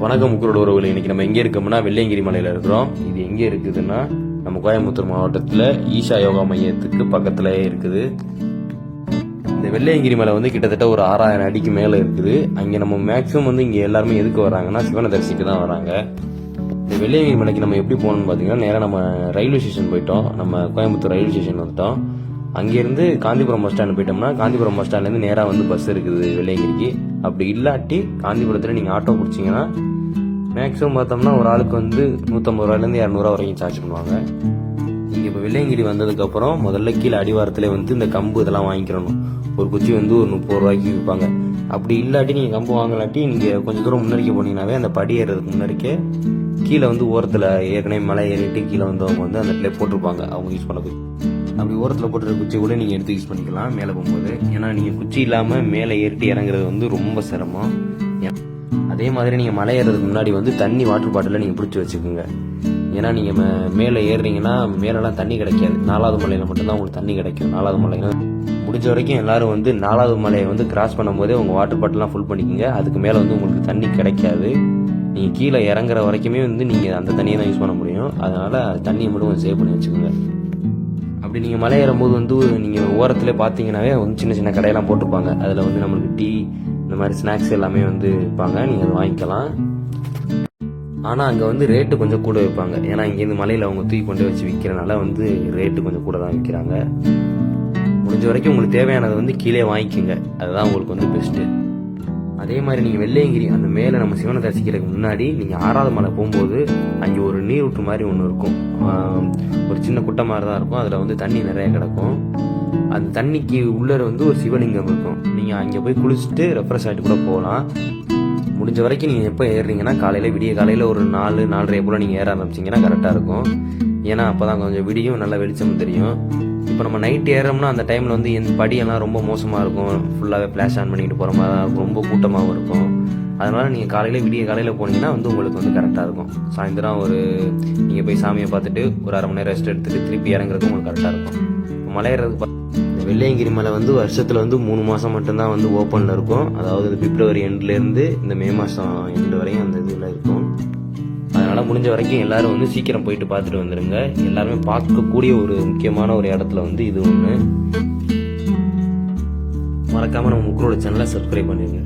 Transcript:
வணக்கம் முக்கரோட உறவுகள். இன்னைக்கு நம்ம எங்கே இருக்கோம்னா வெள்ளையங்கிரி மலையில் இருக்கிறோம். இது எங்கே இருக்குதுன்னா நம்ம கோயம்புத்தூர் மாவட்டத்தில் ஈஷா யோகா மையத்துக்கு பக்கத்துலேயே இருக்குது. இந்த வெள்ளையங்கிரி மலை வந்து கிட்டத்தட்ட ஒரு 6000 அடிக்கு மேலே இருக்குது. அங்கே நம்ம மேக்ஸிமம் வந்து இங்கே எல்லாருமே எதுக்கு வராங்கன்னா சிவனை தரிசிக்க தான் வராங்க. இந்த வெள்ளையங்கிரி மலைக்கு நம்ம எப்படி போகணும்னு பார்த்தீங்கன்னா நேராக நம்ம ரயில்வே ஸ்டேஷன் போயிட்டோம். நம்ம கோயம்புத்தூர் ரயில்வே ஸ்டேஷன் வந்துட்டோம். அங்கேருந்து காந்திபுரம் பஸ் ஸ்டாண்டு போயிட்டோம்னா காந்திபுரம் பஸ் ஸ்டாண்ட்லேருந்து நேராக வந்து பஸ் இருக்குது வெள்ளையங்கிரிக்கு. அப்படி இல்லாட்டி காந்திபுரத்தில் நீங்கள் ஆட்டோ பிடிச்சிங்கன்னா மேக்ஸிமம் பார்த்தோம்னா ஒரு ஆளுக்கு வந்து 150 ரூபாயிலேருந்து 200 வரைக்கும் சார்ஜ் பண்ணுவாங்க. நீங்கள் இப்போ வெள்ளையங்கிரி வந்ததுக்கப்புறம் முதல்ல கீழே அடிவாரத்தில் வந்து இந்த கம்பு இதெல்லாம் வாங்கிக்கிறணும். ஒரு குச்சி வந்து ஒரு 30 ரூபாய்க்கு விற்பாங்க. அப்படி இல்லாட்டி நீங்கள் கம்பு வாங்கலாட்டி நீங்கள் கொஞ்சம் தூரம் முன்னறிக்க போனீங்கன்னாவே அந்த படி ஏறதுக்கு முன்னாடிக்கே கீழே வந்து ஓரத்தில் ஏற்கனவே மலை ஏறிட்டு கீழே வந்தவங்க வந்து அந்த இடத்துல போட்டிருப்பாங்க அவங்க யூஸ் பண்ண குச்சி. அப்படி ஓரத்தில் போட்டுருக்க குச்சி கூட நீங்கள் எடுத்து யூஸ் பண்ணிக்கலாம் மேலே போகும்போது. ஏன்னா நீங்கள் குச்சி இல்லாமல் மேலே ஏறிட்டு இறங்குறது வந்து ரொம்ப சிரமம். அதே மாதிரி நீங்கள் மலை ஏறதுக்கு முன்னாடி வந்து தண்ணி வாட்டர் பாட்டிலில் நீங்கள் பிடிச்சி வச்சுக்கோங்க. ஏன்னா நீங்கள் மேலே ஏறுறீங்கன்னா மேலெலாம் தண்ணி கிடைக்காது. 4வது மலையில் மட்டும்தான் உங்களுக்கு தண்ணி கிடைக்கும். 4வது மலையில் முடிஞ்ச வரைக்கும் எல்லோரும் வந்து 4வது மலையை வந்து கிராஸ் பண்ணும்போதே உங்கள் வாட்டர் பாட்டிலாம் ஃபுல் பண்ணிக்கோங்க. அதுக்கு மேலே வந்து உங்களுக்கு தண்ணி கிடைக்காது. நீங்கள் கீழே இறங்குற வரைக்குமே வந்து நீங்கள் அந்த தண்ணியை தான் யூஸ் பண்ண முடியும். அதனால் தண்ணியை மட்டும் கொஞ்சம் சேவ் பண்ணி வச்சுக்கோங்க. அப்படி நீங்கள் மலை ஏறும்போது வந்து நீங்கள் ஓரத்தில் பார்த்தீங்கன்னாவே வந்து சின்ன சின்ன கடையெல்லாம் போட்டிருப்பாங்க. அதில் வந்து நம்மளுக்கு டீ இந்த மாதிரி ஸ்நாக்ஸ் எல்லாமே வந்து விற்பாங்க. நீங்கள் அதை வாங்கிக்கலாம். ஆனால் அங்கே வந்து ரேட்டு கொஞ்சம் கூட வைப்பாங்க. ஏன்னா இங்கேருந்து மலையில் அவங்க தூக்கி கொண்டு வச்சு விற்கிறனால வந்து ரேட்டு கொஞ்சம் கூட தான் விற்கிறாங்க. முடிஞ்ச வரைக்கும் உங்களுக்கு தேவையானதை வந்து கீழே வாங்கிக்கோங்க. அதுதான் உங்களுக்கு வந்து பெஸ்ட்டு. அதே மாதிரி நீங்கள் வெள்ளையங்கிரி அந்த மேலே நம்ம சிவனை தரிசிக்கிறதுக்கு முன்னாடி நீங்கள் 6வது மலை போகும்போது அங்கே ஒரு நீரூற்று மாதிரி ஒன்று இருக்கும். ஒரு சின்ன குட்டை மாதிரி தான் இருக்கும். அதில் வந்து தண்ணி நிறைய கிடக்கும். அந்த தண்ணிக்கு உள்ளே வந்து ஒரு சிவலிங்கம் இருக்கும். நீங்கள் அங்கே போய் குளிச்சுட்டு ரெஃப்ரெஷ் ஆகிட்டு கூட போகலாம். முடிஞ்ச வரைக்கும் நீங்கள் எப்போ ஏறுறீங்கன்னா காலையில் விடிய காலையில் ஒரு 4-4:30 போல் நீங்கள் ஏற ஆரம்பிச்சிங்கன்னா கரெக்டாக இருக்கும். ஏன்னா அப்போ தான் கொஞ்சம் விடியும், நல்லா வெளிச்சம் தெரியும். இப்போ நம்ம நைட்டு ஏறோம்னா அந்த டைமில் வந்து எந்த படியெல்லாம் ரொம்ப மோசமாக இருக்கும். ஃபுல்லாகவே ஃப்ளாஷ் ஆன் பண்ணிக்கிட்டு போகிற மாதிரி தான் இருக்கும். ரொம்ப கூட்டமாகவும் இருக்கும். அதனால் நீங்கள் காலையில் விடிய காலையில் போனீங்கன்னா வந்து உங்களுக்கு வந்து கரெக்டாக இருக்கும். சாயந்தரம் நீங்கள் போய் சாமியை பார்த்துட்டு ஒரு 1/2 மணி நேரம் ரெஸ்ட் எடுத்துகிட்டு திருப்பி இறங்குறதுக்கு உங்களுக்கு கரெக்டாக இருக்கும். மலை ஏறதுக்கு வெள்ளையங்கிரி மலை வந்து வருஷத்தில் வந்து 3 மாதம் மட்டும்தான் வந்து ஓப்பனில் இருக்கும். அதாவது இந்த பிப்ரவரி எண்ட்லேருந்து இந்த மே மாதம் எண்டு வரையும் அந்த இதில் இருக்கும். அதனால் முடிஞ்ச வரைக்கும் எல்லோரும் வந்து சீக்கிரம் போயிட்டு பார்த்துட்டு வந்துடுங்க. எல்லாருமே பார்க்கக்கூடிய ஒரு முக்கியமான ஒரு இடத்துல வந்து இது ஒன்று. மறக்காமல் நம்ம முக்கரோட சேனலை சப்ஸ்கிரைப் பண்ணிடுங்க.